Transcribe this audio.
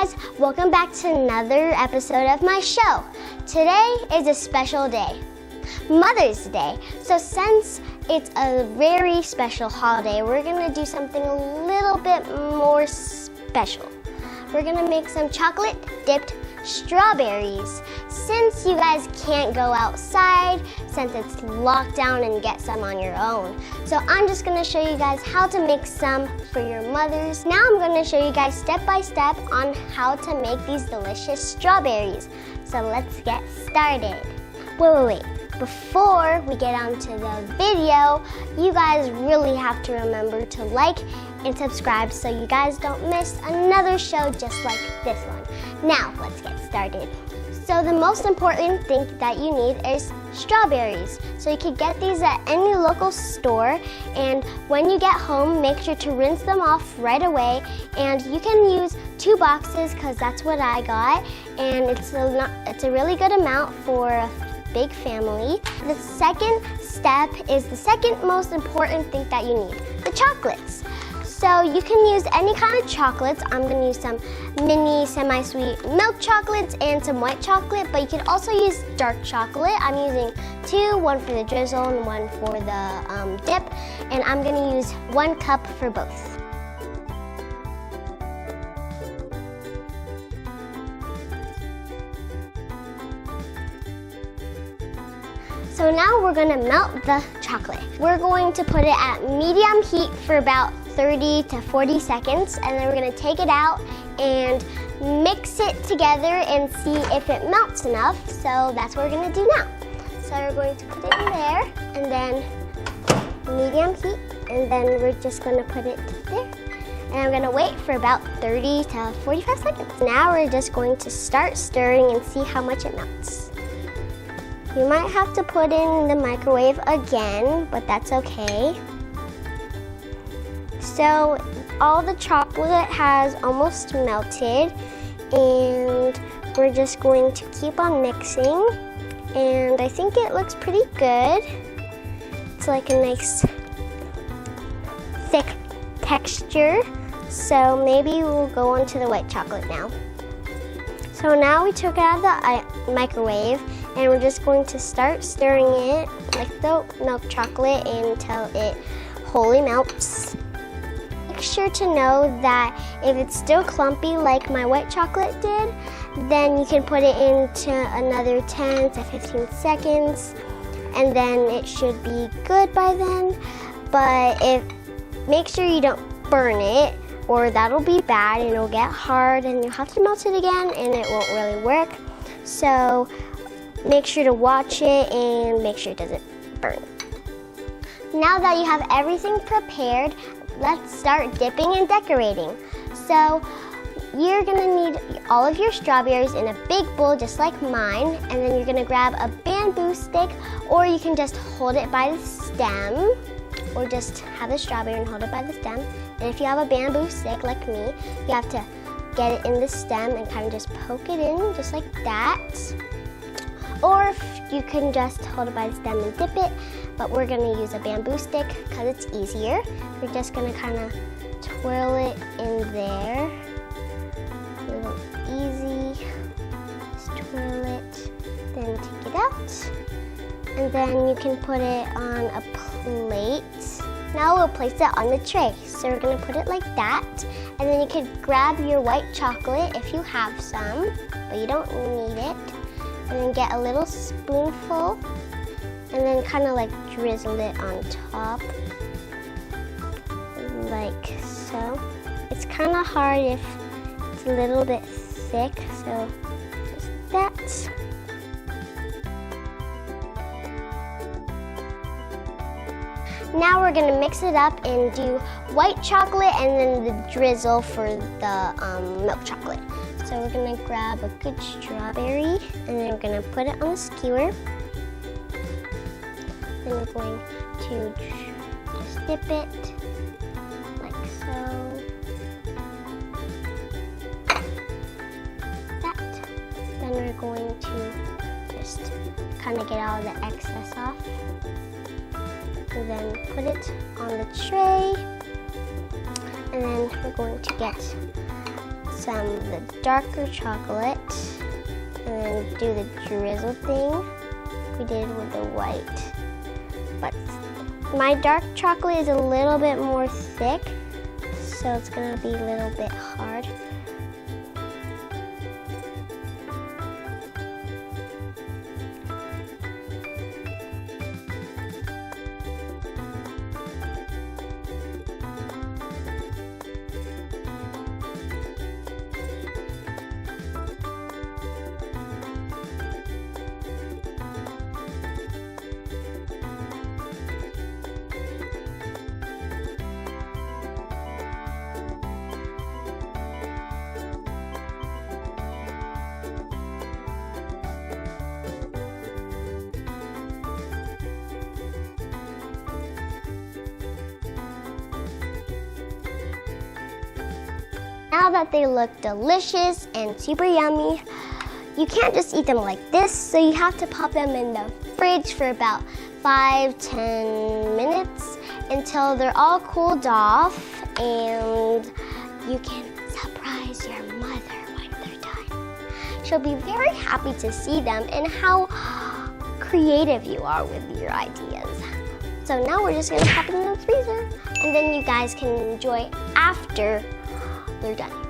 guys, welcome back to another episode of my show. Today is a special day, Mother's Day. So since it's a very special holiday, we're gonna do something a little bit more special. We're gonna make some chocolate dipped strawberries. Since you guys can't go outside, since it's locked down and get some on your own. So I'm just gonna show you guys how to make some for your mothers. Now I'm gonna show you guys step by step on how to make these delicious strawberries. So let's get started. Wait. Before we get on to the video, you guys really have to remember to like and subscribe so you guys don't miss another show just like this one. Now, let's get started. So the most important thing that you need is strawberries. So you can get these at any local store, and when you get home, make sure to rinse them off right away. And you can use 2 boxes because that's what I got, and it's a really good amount for a big family. The second step is the second most important thing that you need, the chocolates. So you can use any kind of chocolates. I'm gonna use some mini Semie Sweet milk chocolates and some white chocolate, but you can also use dark chocolate. I'm using 2, one for the drizzle and one for the dip, and I'm gonna use 1 cup for both. So now we're gonna melt the chocolate. We're going to put it at medium heat for about 30 to 40 seconds, and then we're gonna take it out and mix it together and see if it melts enough. So that's what we're gonna do now. So we're going to put it in there, and then medium heat, and then we're just gonna put it there. And I'm gonna wait for about 30 to 45 seconds. Now we're just going to start stirring and see how much it melts. You might have to put in the microwave again, but that's okay. So all the chocolate has almost melted, and we're just going to keep on mixing. And I think it looks pretty good. It's like a nice thick texture. So maybe we'll go on to the white chocolate now. So now we took it out of the microwave, and we're just going to start stirring it like the milk chocolate until it wholly melts. Make sure to know that if it's still clumpy like my white chocolate did, then you can put it into another 10 to 15 seconds, and then it should be good by then. But make sure you don't burn it, or that'll be bad and it'll get hard and you'll have to melt it again and it won't really work. So make sure to watch it and make sure it doesn't burn. Now that you have everything prepared, let's start dipping and decorating. So you're gonna need all of your strawberries in a big bowl just like mine, and then you're gonna grab a bamboo stick, or you can just hold it by the stem, or just have the strawberry and hold it by the stem. And if you have a bamboo stick like me, you have to get it in the stem and kind of just poke it in just like that. Or if you can just hold it by the stem and dip it, but we're gonna use a bamboo stick because it's easier. We're just gonna kind of twirl it in there. A little easy. Just twirl it, then take it out. And then you can put it on a plate. Now we'll place it on the tray. So we're gonna put it like that. And then you could grab your white chocolate if you have some, but you don't need it. And then get a little spoonful and then kind of like drizzle it on top, like so. It's kind of hard if it's a little bit thick, so just that. Now we're gonna mix it up and do white chocolate and then the drizzle for the milk chocolate. So we're gonna grab a good strawberry and then we're gonna put it on the skewer. Then we're going to just dip it like so. That. Then we're going to just kind of get all the excess off. And then put it on the tray. And then we're going to get some of the darker chocolate and then do the drizzle thing we did with the white. But my dark chocolate is a little bit more thick, so it's gonna be a little bit hard. Now that they look delicious and super yummy, you can't just eat them like this, so you have to pop them in the fridge for about 5-10 minutes until they're all cooled off, and you can surprise your mother when they're done. She'll be very happy to see them and how creative you are with your ideas. So now we're just gonna pop them in the freezer, and then you guys can enjoy after they're done.